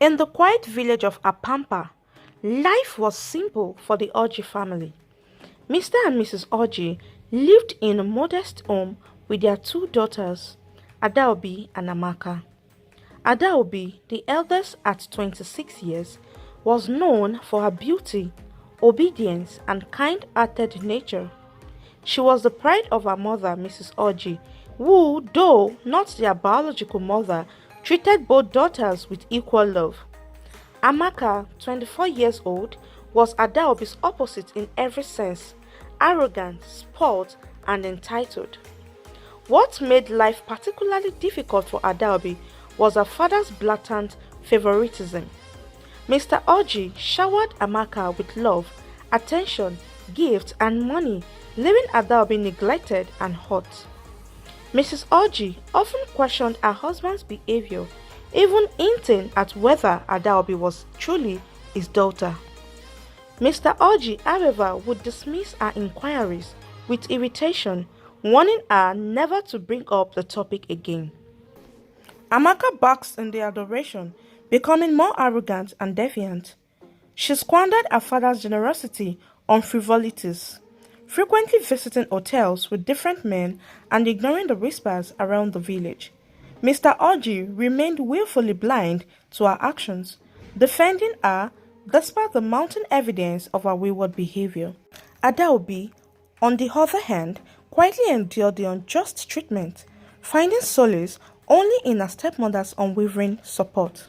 In the quiet village of Apampa, life was simple for the Orji family. Mr. and Mrs. Orji lived in a modest home with their two daughters, Adaobi and Amaka. Adaobi, the eldest at 26 years, was known for her beauty, obedience, and kind-hearted nature. She was the pride of her mother, Mrs. Orji, who, though not their biological mother, treated both daughters with equal love. Amaka, 24 years old, was Adaobi's opposite in every sense, arrogant, spoiled, and entitled. What made life particularly difficult for Adaobi was her father's blatant favoritism. Mr. Orji showered Amaka with love, attention, gifts, and money, leaving Adaobi neglected and hurt. Mrs. Orji often questioned her husband's behavior, even hinting at whether Adaobi was truly his daughter. Mr. Orji, however, would dismiss her inquiries with irritation, warning her never to bring up the topic again. Amaka basked in the adoration, becoming more arrogant and defiant. She squandered her father's generosity on frivolities, frequently visiting hotels with different men and ignoring the whispers around the village. Mr. Orji remained willfully blind to her actions, defending her despite the mounting evidence of her wayward behavior. Adaobi, on the other hand, quietly endured the unjust treatment, finding solace only in her stepmother's unwavering support.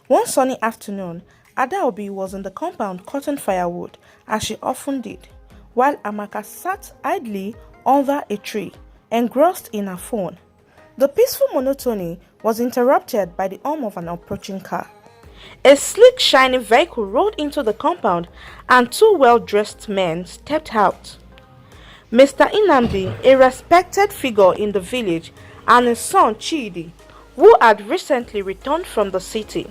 One sunny afternoon, Adaobi was in the compound cutting firewood, as she often did, while Amaka sat idly under a tree, engrossed in her phone. The peaceful monotony was interrupted by the hum of an approaching car. A sleek, shiny vehicle rolled into the compound and two well-dressed men stepped out. Mr. Inamdi, a respected figure in the village, and his son Chidi, who had recently returned from the city.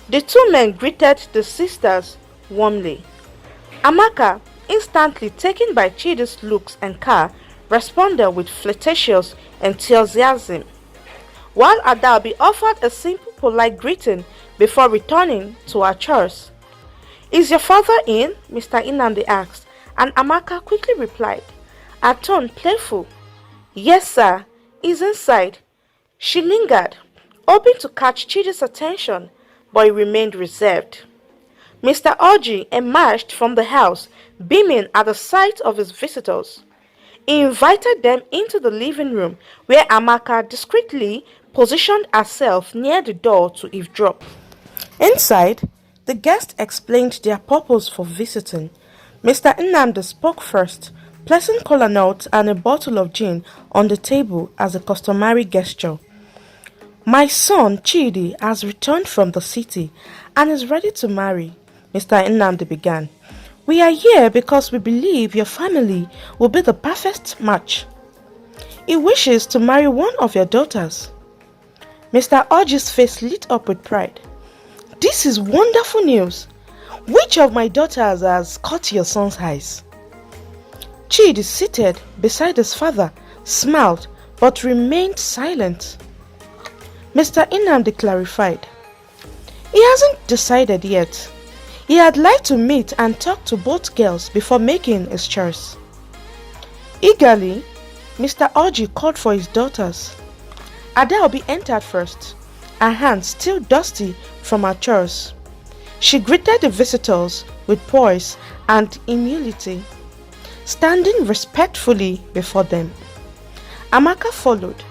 The two men greeted the sisters warmly. Amaka, instantly taken by Chidi's looks and car, responded with flirtatious enthusiasm, while Adaobi offered a simple polite greeting before returning to her chores. "Is your father in?" Mr. Inamdi asked, and Amaka quickly replied, her tone playful. "Yes, sir, he's inside." She lingered, hoping to catch Chidi's attention, but he remained reserved. Mr. Orji emerged from the house, beaming at the sight of his visitors. He invited them into the living room, where Amaka discreetly positioned herself near the door to eavesdrop. Inside, the guests explained their purpose for visiting. Mr. Nnamdi spoke first, placing kola nuts and a bottle of gin on the table as a customary gesture. "My son Chidi has returned from the city and is ready to marry," Mr. Nnamdi began. "We are here because we believe your family will be the perfect match. He wishes to marry one of your daughters." Mr. Orji's face lit up with pride. "This is wonderful news. Which of my daughters has caught your son's eyes?" Chidi, seated beside his father, smiled but remained silent. Mr. Nnamdi clarified. "He hasn't decided yet. He had liked to meet and talk to both girls before making his choice." Eagerly, Mr. Orji called for his daughters. Adaobi entered first, her hands still dusty from her chores. She greeted the visitors with poise and humility, standing respectfully before them. Amaka followed,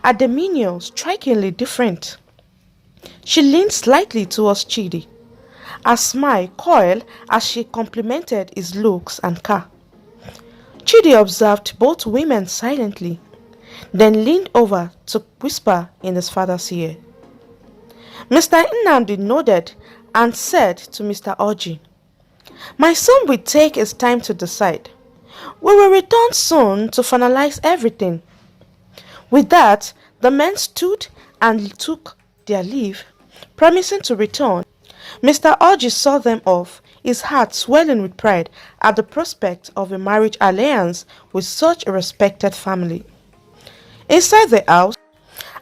her demeanor strikingly different. She leaned slightly towards Chidi, her smile coiled as she complimented his looks and car. Chidi observed both women silently, then leaned over to whisper in his father's ear. Mr. Nnamdi nodded and said to Mr. Orji, "My son will take his time to decide. We will return soon to finalize everything." With that, the men stood and took their leave, promising to return. Mr. Orji saw them off, his heart swelling with pride at the prospect of a marriage alliance with such a respected family. Inside the house,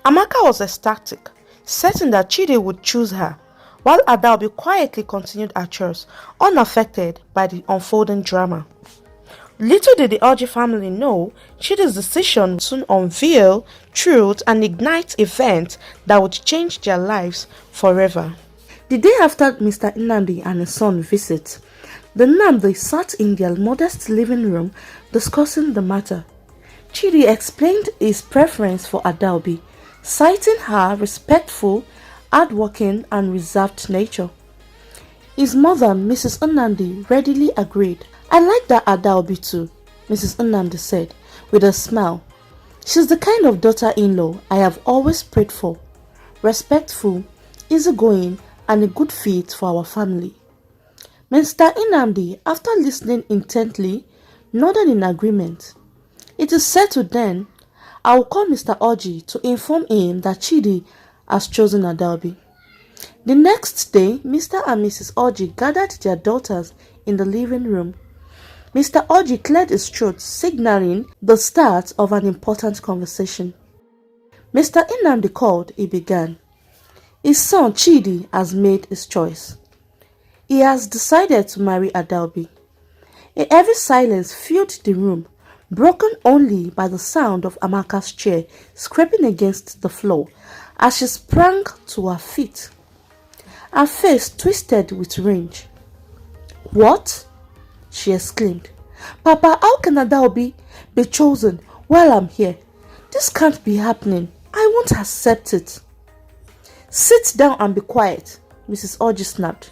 Amaka was ecstatic, certain that Chidi would choose her, while Adaobi quietly continued her chores, unaffected by the unfolding drama. Little did the Orji family know, Chidi's decision would soon unveil truth and ignite events that would change their lives forever. The day after Mr. Nnamdi and his son visit, the Nnamdi sat in their modest living room discussing the matter. Chidi explained his preference for Adaobi, citing her respectful, hardworking and reserved nature. His mother, Mrs. Nnamdi, readily agreed. "I like that Adaobi too," Mrs. Nnamdi said, with a smile. "She's the kind of daughter-in-law I have always prayed for. Respectful, easygoing, and a good fit for our family." Mr. Nnamdi, after listening intently, nodded in agreement. "It is settled then. I will call Mr. Orji to inform him that Chidi has chosen Adaobi." The next day, Mr. and Mrs. Orji gathered their daughters in the living room. Mr. Orji cleared his throat, signaling the start of an important conversation. "Mr. Nnamdi called," he began. "His son Chidi has made his choice. He has decided to marry Adaobi." A heavy silence filled the room, broken only by the sound of Amaka's chair scraping against the floor as she sprang to her feet. Her face twisted with rage. "What?" she exclaimed. "Papa, how can Adaobi be chosen while I'm here? This can't be happening. I won't accept it." "Sit down and be quiet," Mrs. Orji snapped.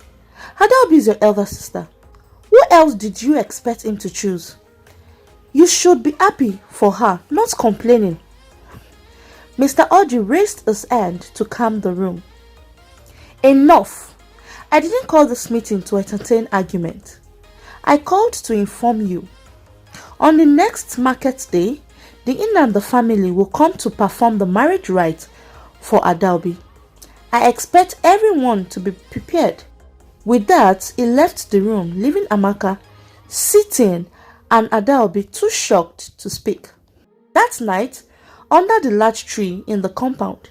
"Adaobi is your elder sister. Who else did you expect him to choose? You should be happy for her, not complaining." Mr. Orji raised his hand to calm the room. "Enough! I didn't call this meeting to entertain argument. I called to inform you. On the next market day, the Nnamdi family will come to perform the marriage rite for Adaobi. I expect everyone to be prepared." With that, he left the room, leaving Amaka sitting and Adaobi too shocked to speak. That night, under the large tree in the compound,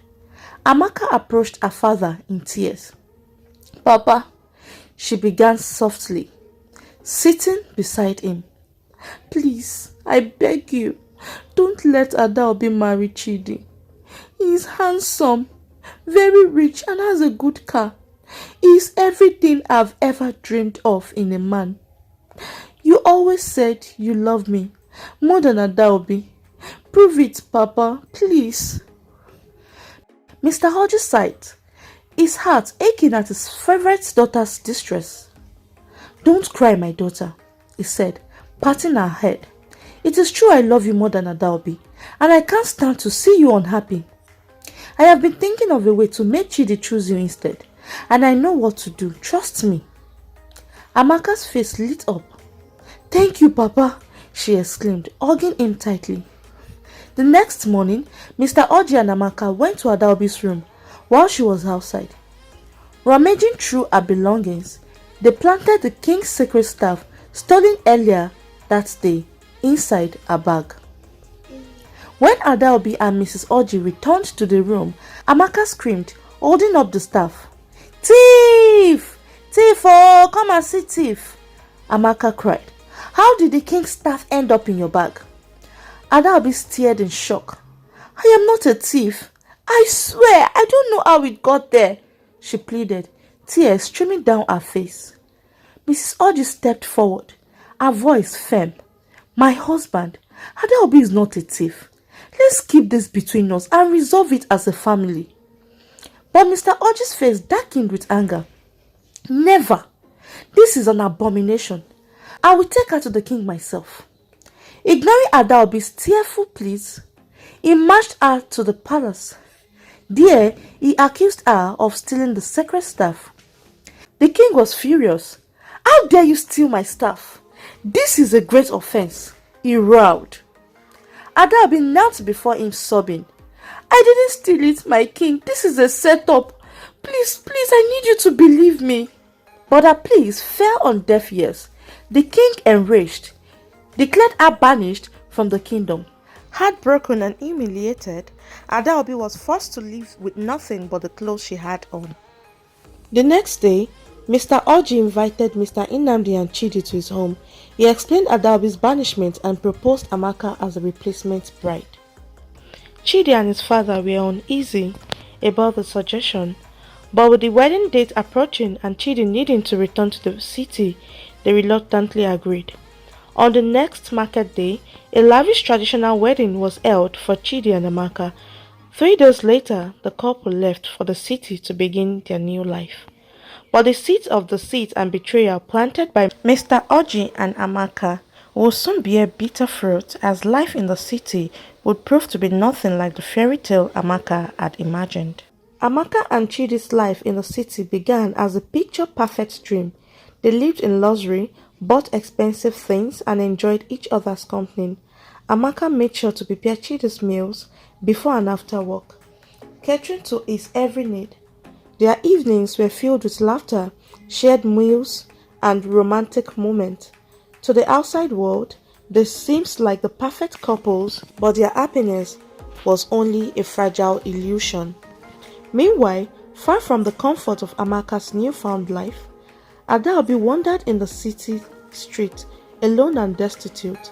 Amaka approached her father in tears. "Papa," she began softly, sitting beside him. "Please, I beg you, don't let Adaobi marry Chidi. He is handsome, very rich and has a good car. He is everything I've ever dreamed of in a man. You always said you love me more than Adaobi. Prove it, Papa, please." Mr. Hodge sighed, his heart aching at his favorite daughter's distress. "Don't cry, my daughter," he said, patting her head. "It is true I love you more than Adaobi, and I can't stand to see you unhappy. I have been thinking of a way to make Chidi choose you instead, and I know what to do, trust me." Amaka's face lit up. "Thank you, Papa," she exclaimed, hugging him tightly. The next morning, Mr. Orji and Amaka went to Adaobi's room while she was outside. Rummaging through her belongings, they planted the king's sacred staff stolen earlier that day inside her bag. When Adaobi and Mrs. Orji returned to the room, Amaka screamed, holding up the staff. "Thief! Thief! Oh, come and see thief!" Amaka cried. "How did the king's staff end up in your bag?" Adaobi stared in shock. "I am not a thief. I swear, I don't know how it got there," she pleaded, tears streaming down her face. Mrs. Orji stepped forward, her voice firm. "My husband, Adaobi is not a thief. Let's keep this between us and resolve it as a family." But Mr. Orji's face darkened with anger. "Never! This is an abomination. I will take her to the king myself." Ignoring Adaobi's tearful pleas, he marched her to the palace. There, he accused her of stealing the sacred staff. The king was furious. "How dare you steal my staff? This is a great offense," he roared. Adaobi knelt before him sobbing. "I didn't steal it, my king. This is a setup. Please, please, I need you to believe me." But her pleas fell on deaf ears. The king, enraged, declared her banished from the kingdom. Heartbroken and humiliated, Adaobi was forced to live with nothing but the clothes she had on. The next day, Mr. Oji invited Mr. Inamdi and Chidi to his home. He explained Adaobi's banishment and proposed Amaka as a replacement bride. Chidi and his father were uneasy about the suggestion, but with the wedding date approaching and Chidi needing to return to the city, they reluctantly agreed. On the next market day, a lavish traditional wedding was held for Chidi and Amaka. 3 days later, the couple left for the city to begin their new life. But the seeds of deceit and betrayal planted by Mr. Oji and Amaka will soon bear bitter fruit as life in the city would prove to be nothing like the fairy tale Amaka had imagined. Amaka and Chidi's life in the city began as a picture-perfect dream. They lived in luxury, bought expensive things, and enjoyed each other's company. Amaka made sure to prepare Chidi's meals before and after work, catering to his every need. Their evenings were filled with laughter, shared meals, and romantic moments. To the outside world, they seemed like the perfect couples, but their happiness was only a fragile illusion. Meanwhile, far from the comfort of Amaka's newfound life, Adaobi wandered in the city street, alone and destitute.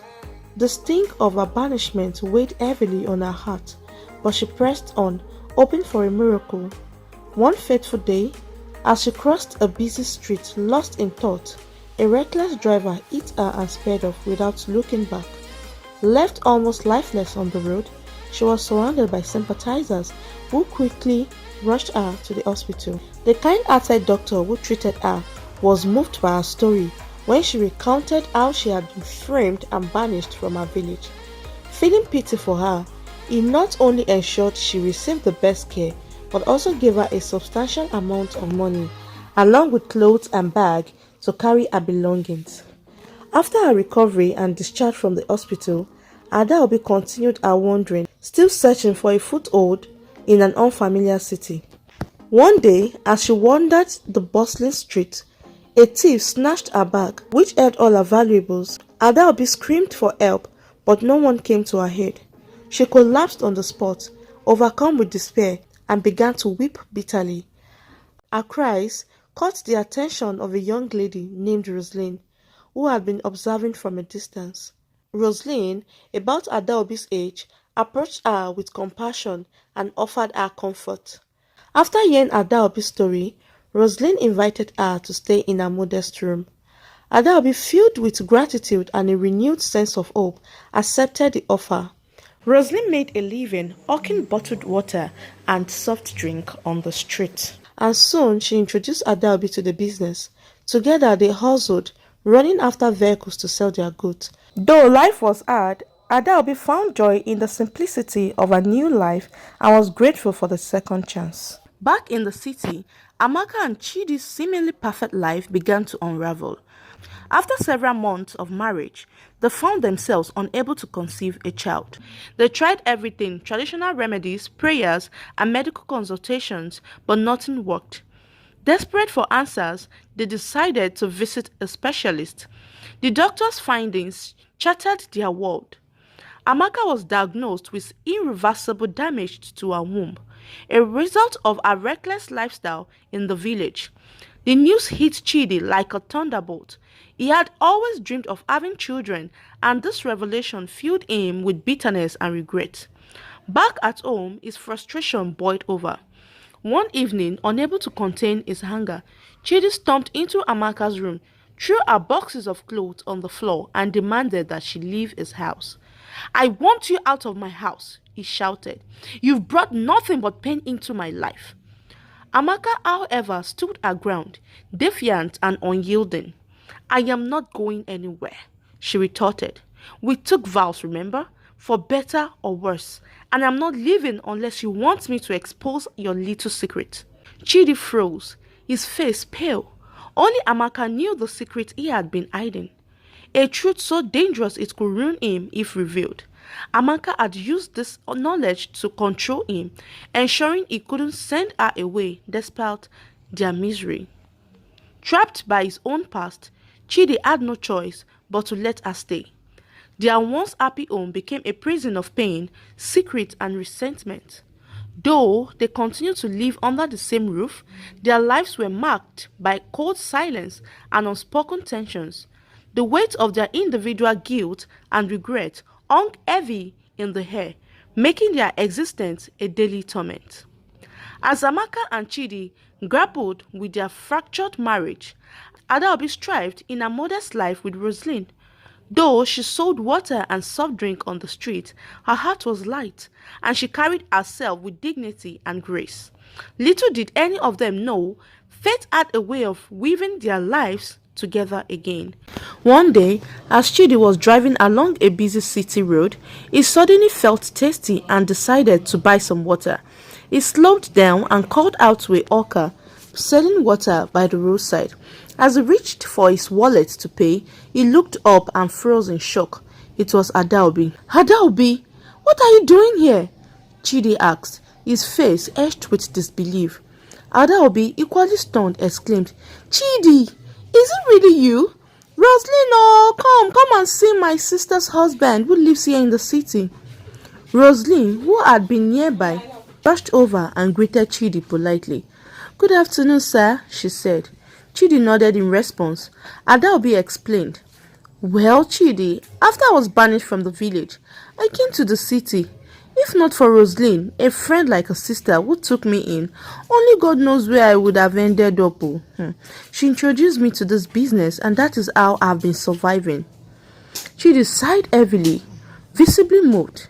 The sting of her banishment weighed heavily on her heart, but she pressed on, hoping for a miracle. One fateful day, as she crossed a busy street lost in thought, a reckless driver hit her and sped off without looking back. Left almost lifeless on the road, she was surrounded by sympathizers who quickly rushed her to the hospital. The kind-hearted doctor who treated her was moved by her story when she recounted how she had been framed and banished from her village. Feeling pity for her, he not only ensured she received the best care, but also gave her a substantial amount of money, along with clothes and bag to carry her belongings. After her recovery and discharge from the hospital, Adaobi continued her wandering, still searching for a foothold in an unfamiliar city. One day, as she wandered the bustling street, a thief snatched her bag, which held all her valuables. Adaobi screamed for help, but no one came to her aid. She collapsed on the spot, overcome with despair, and began to weep bitterly. Her cries caught the attention of a young lady named Rosaline, who had been observing from a distance. Rosaline, about Adaobi's age, approached her with compassion and offered her comfort. After hearing Adaobi's story, Rosaline invited her to stay in her modest room. Adaobi, filled with gratitude and a renewed sense of hope, accepted the offer. Rosaline made a living hawking bottled water and soft drink on the street, and soon she introduced Adaobi to the business. Together they hustled, running after vehicles to sell their goods. Though life was hard, Adaobi found joy in the simplicity of her new life and was grateful for the second chance. Back in the city, Amaka and Chidi's seemingly perfect life began to unravel. After several months of marriage, they found themselves unable to conceive a child. They tried everything, traditional remedies, prayers, and medical consultations, but nothing worked. Desperate for answers, they decided to visit a specialist. The doctor's findings shattered their world. Amaka was diagnosed with irreversible damage to her womb, a result of her reckless lifestyle in the village. The news hit Chidi like a thunderbolt. He had always dreamed of having children, and this revelation filled him with bitterness and regret. Back at home, his frustration boiled over. One evening, unable to contain his anger, Chidi stomped into Amaka's room, threw her boxes of clothes on the floor, and demanded that she leave his house. "I want you out of my house," he shouted. "You've brought nothing but pain into my life." Amaka, however, stood her ground, defiant and unyielding. "I am not going anywhere," she retorted. "We took vows, remember? For better or worse, and I'm not leaving unless you want me to expose your little secret." Chidi froze, his face pale. Only Amaka knew the secret he had been hiding. A truth so dangerous it could ruin him if revealed. Amaka had used this knowledge to control him, ensuring he couldn't send her away despite their misery. Trapped by his own past, Chidi had no choice but to let her stay. Their once happy home became a prison of pain, secret, and resentment. Though they continued to live under the same roof, their lives were marked by cold silence and unspoken tensions. The weight of their individual guilt and regret hung heavy in the air, making their existence a daily torment. As Amaka and Chidi grappled with their fractured marriage, Adaobi strived in a modest life with Roslyn. Though she sold water and soft drink on the street, her heart was light, and she carried herself with dignity and grace. Little did any of them know, fate had a way of weaving their lives together again. One day, as Chidi was driving along a busy city road, he suddenly felt thirsty and decided to buy some water. He slowed down and called out to a hawker selling water by the roadside. As he reached for his wallet to pay, he looked up and froze in shock. It was Adaobi. "Adaobi, what are you doing here?" Chidi asked, his face etched with disbelief. Adaobi, equally stunned, exclaimed, "Chidi, is it really you? Roslyn, oh, come and see my sister's husband who lives here in the city." Roslyn, who had been nearby, rushed over and greeted Chidi politely. "Good afternoon, sir," she said. Chidi nodded in response. Adaobi explained, "Well, Chidi, after I was banished from the village, I came to the city. If not for Roslyn, a friend like a sister who took me in, only God knows where I would have ended up. She introduced me to this business, and that is how I've been surviving." Chidi sighed heavily, visibly moved.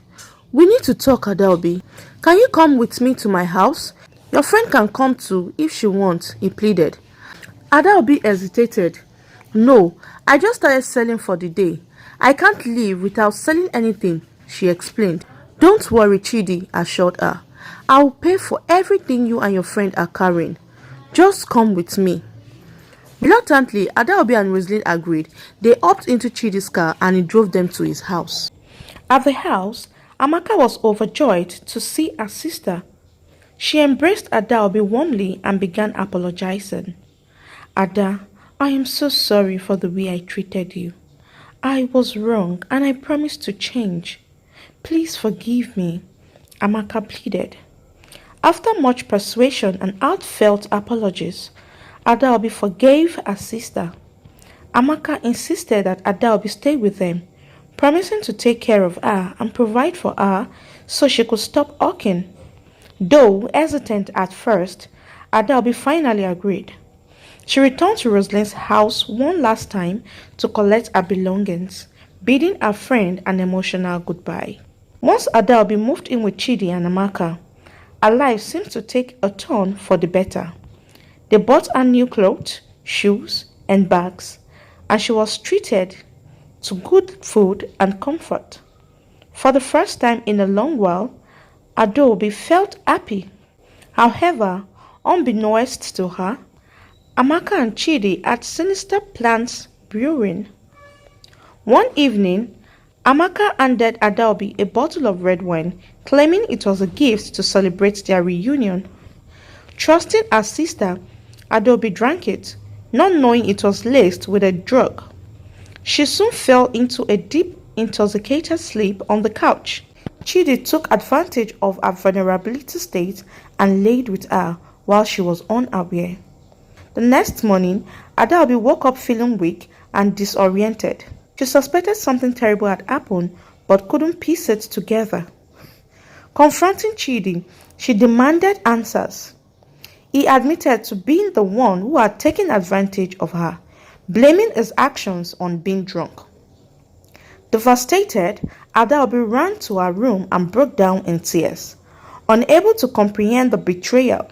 "We need to talk, Adaobi. Can you come with me to my house? Your friend can come too if she wants," he pleaded. Adaobi hesitated. "No, I just started selling for the day. I can't leave without selling anything," she explained. "Don't worry," Chidi assured her. "I will pay for everything you and your friend are carrying. Just come with me." Reluctantly, Adaobi and Roslyn agreed. They hopped into Chidi's car and he drove them to his house. At the house, Amaka was overjoyed to see her sister. She embraced Adaobi warmly and began apologizing. "Ada, I am so sorry for the way I treated you. I was wrong and I promise to change. Please forgive me," Amaka pleaded. After much persuasion and heartfelt apologies, Adaobi forgave her sister. Amaka insisted that Adaobi stay with them, promising to take care of her and provide for her so she could stop hawking. Though hesitant at first, Adaobi finally agreed. She returned to Roslyn's house one last time to collect her belongings, bidding her friend an emotional goodbye. Once Adaobi moved in with Chidi and Amaka, her life seemed to take a turn for the better. They bought her new clothes, shoes, and bags, and she was treated to good food and comfort. For the first time in a long while, Adaobi felt happy. However, unbeknownst to her, Amaka and Chidi had sinister plans brewing. One evening, Amaka handed Adaobi a bottle of red wine, claiming it was a gift to celebrate their reunion. Trusting her sister, Adaobi drank it, not knowing it was laced with a drug. She soon fell into a deep, intoxicated sleep on the couch. Chidi took advantage of her vulnerability state and laid with her while she was unaware. The next morning, Adaobi woke up feeling weak and disoriented. She suspected something terrible had happened but couldn't piece it together. Confronting Chidi, she demanded answers. He admitted to being the one who had taken advantage of her, blaming his actions on being drunk. Devastated, Adaobi ran to her room and broke down in tears, unable to comprehend the betrayal.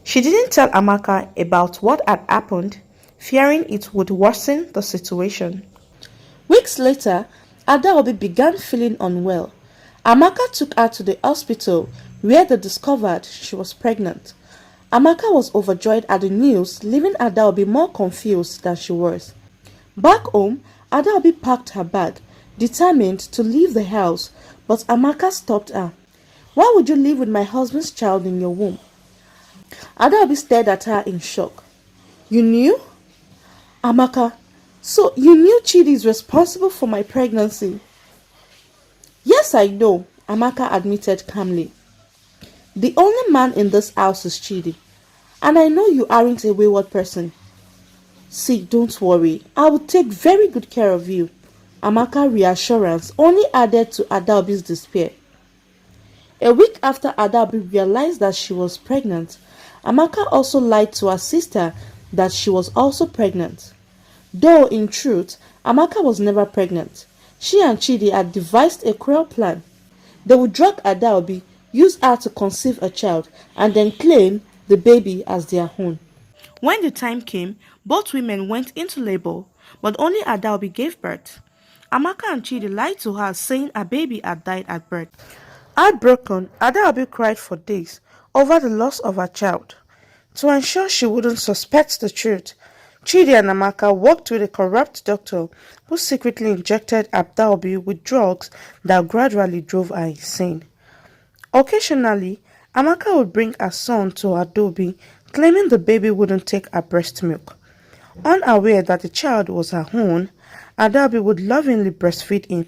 She didn't tell Amaka about what had happened, fearing it would worsen the situation. Weeks later, Adaobi began feeling unwell. Amaka took her to the hospital where they discovered she was pregnant. Amaka was overjoyed at the news, leaving Adaobi more confused than she was. Back home, Adaobi packed her bag, determined to leave the house, but Amaka stopped her. "Why would you live with my husband's child in your womb?" Adaobi stared at her in shock. "You knew?" "Amaka, So you knew Chidi is responsible for my pregnancy? Yes, I know, Amaka admitted calmly. The only man in this house is Chidi, and I know you aren't a wayward person. See, don't worry, I will take very good care of you. Amaka's reassurance only added to Adaobi's despair. A week after Adaobi realized that she was pregnant, Amaka also lied to her sister that she was also pregnant. Though in truth, Amaka was never pregnant. She and Chidi had devised a cruel plan. They would drug Adaobi, use her to conceive a child, and then claim the baby as their own. When the time came, both women went into labor, but only Adaobi gave birth. Amaka and Chidi lied to her, saying her baby had died at birth. Heartbroken, Adaobi cried for days over the loss of her child. To ensure she wouldn't suspect the truth, Chidi and Amaka worked with a corrupt doctor who secretly injected Adaobi with drugs that gradually drove her insane. Occasionally, Amaka would bring her son to Adaobi, claiming the baby wouldn't take her breast milk. Unaware that the child was her own, Adaobi would lovingly breastfeed him.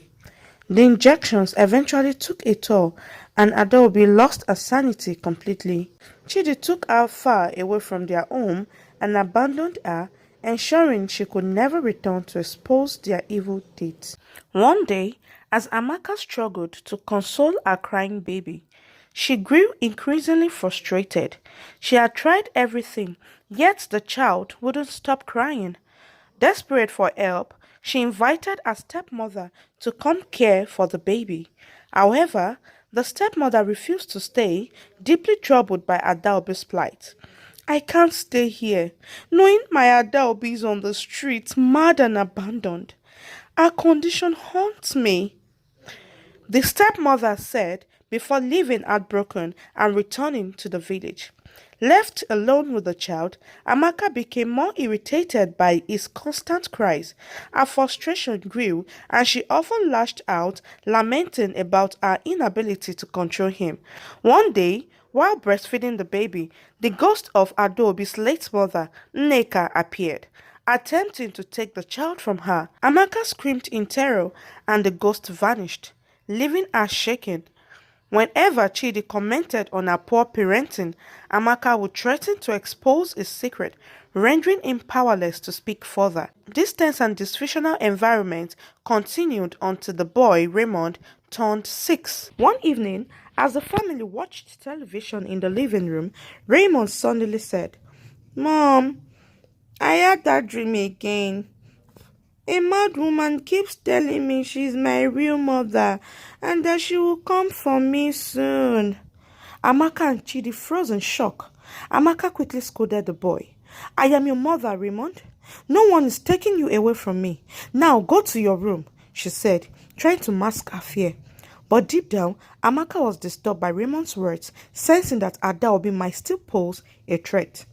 The injections eventually took a toll, and Adaobi lost her sanity completely. Chidi took her far away from their home and abandoned her, ensuring she could never return to expose their evil deeds. One day, as Amaka struggled to console her crying baby, she grew increasingly frustrated. She had tried everything, yet the child wouldn't stop crying. Desperate for help, she invited her stepmother to come care for the baby. However, the stepmother refused to stay, deeply troubled by Adaobi's plight. I can't stay here, knowing my Adaobi is on the streets, mad and abandoned. Her condition haunts me, the stepmother said before leaving heartbroken and returning to the village. Left alone with the child, Amaka became more irritated by his constant cries. Her frustration grew and she often lashed out, lamenting about her inability to control him. One day, while breastfeeding the baby, the ghost of Adobe's late mother, Nneka, appeared, attempting to take the child from her. Amaka screamed in terror and the ghost vanished, leaving her shaken. Whenever Chidi commented on her poor parenting, Amaka would threaten to expose his secret, rendering him powerless to speak further. This tense and dysfunctional environment continued until the boy, Raymond, turned 6. One evening, as the family watched television in the living room, Raymond suddenly said, "Mom, I had that dream again. A mad woman keeps telling me she's my real mother and that she will come for me soon." Amaka and Chidi froze in shock. Amaka quickly scolded the boy. "I am your mother, Raymond. No one is taking you away from me. Now go to your room," she said, trying to mask her fear. But deep down, Amaka was disturbed by Raymond's words, sensing that Adaobi might still pose a threat.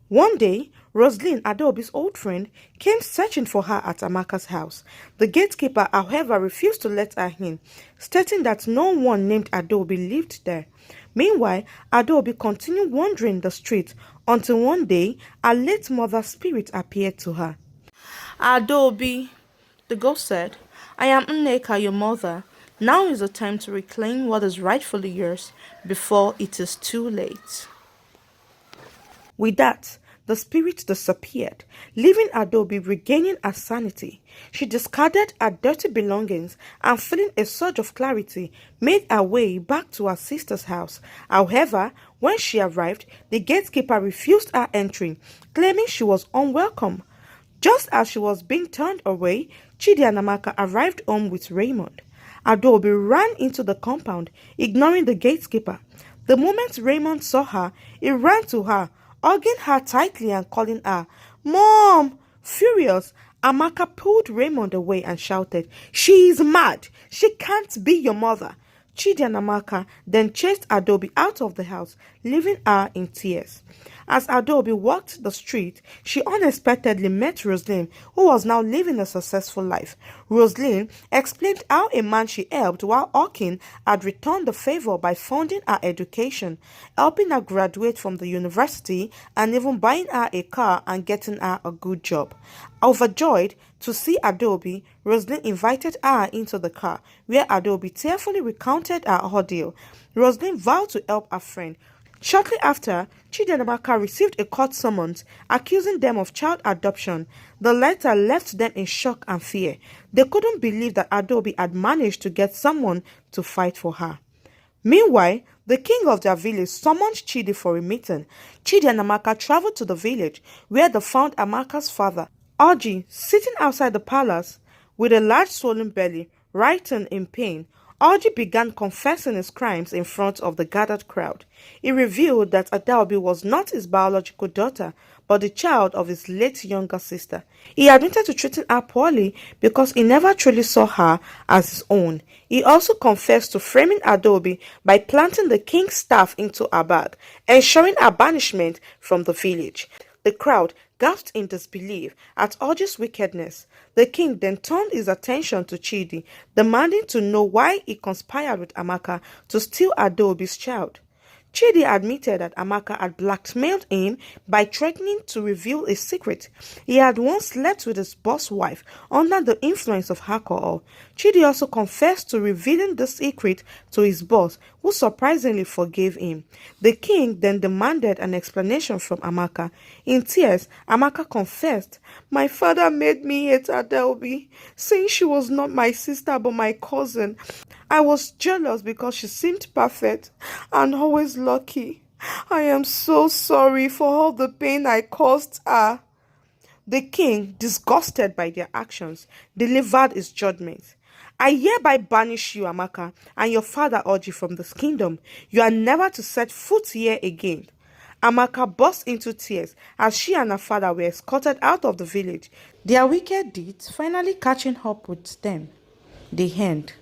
One day, Roslyn, Adobe's old friend, came searching for her at Amaka's house. The gatekeeper, however, refused to let her in, stating that no one named Adobe lived there. Meanwhile, Adobe continued wandering the street until one day, her late mother's spirit appeared to her. "Adobe," the ghost said, "I am Nneka, your mother. Now is the time to reclaim what is rightfully yours before it is too late." With that, the spirit disappeared, leaving Adobe regaining her sanity. She discarded her dirty belongings and, feeling a surge of clarity, made her way back to her sister's house. However, when she arrived, the gatekeeper refused her entry, claiming she was unwelcome. Just as she was being turned away, Chidi and Amaka arrived home with Raymond. Adobe ran into the compound, ignoring the gatekeeper. The moment Raymond saw her, he ran to her, hugging her tightly and calling her, "Mom!" Furious, Amaka pulled Raymond away and shouted, "She is mad! She can't be your mother!" Chidi and Amaka then chased Adobe out of the house, leaving her in tears. As Adaobi walked the street, she unexpectedly met Roslyn, who was now living a successful life. Roslyn explained how a man she helped while hawking had returned the favor by funding her education, helping her graduate from the university, and even buying her a car and getting her a good job. Overjoyed to see Adaobi, Roslyn invited her into the car, where Adaobi tearfully recounted her ordeal. Roslyn vowed to help her friend. Shortly after, Chidi and Amaka received a court summons accusing them of child adoption. The letter left them in shock and fear. They couldn't believe that Adaobi had managed to get someone to fight for her. Meanwhile, the king of their village summoned Chidi for a meeting. Chidi and Amaka traveled to the village, where they found Amaka's father, Oji, sitting outside the palace with a large swollen belly, writhing in pain. Oji began confessing his crimes in front of the gathered crowd. He revealed that Adaobi was not his biological daughter, but the child of his late younger sister. He admitted to treating her poorly because he never truly saw her as his own. He also confessed to framing Adaobi by planting the king's staff into her bag, ensuring her banishment from the village. The crowd gasped in disbelief at Oji's wickedness. The king then turned his attention to Chidi, demanding to know why he conspired with Amaka to steal Adaobi's child. Chidi admitted that Amaka had blackmailed him by threatening to reveal a secret. He had once slept with his boss wife under the influence of alcohol. Chidi also confessed to revealing the secret to his boss, who surprisingly forgave him. The king then demanded an explanation from Amaka. In tears, Amaka confessed, "My father made me hate Adaobi, saying she was not my sister but my cousin. I was jealous because she seemed perfect and always lucky. I am so sorry for all the pain I caused her." The king, disgusted by their actions, delivered his judgment. "I hereby banish you, Amaka, and your father Oji from this kingdom. You are never to set foot here again." Amaka burst into tears as she and her father were escorted out of the village, their wicked deeds finally catching up with them. The end.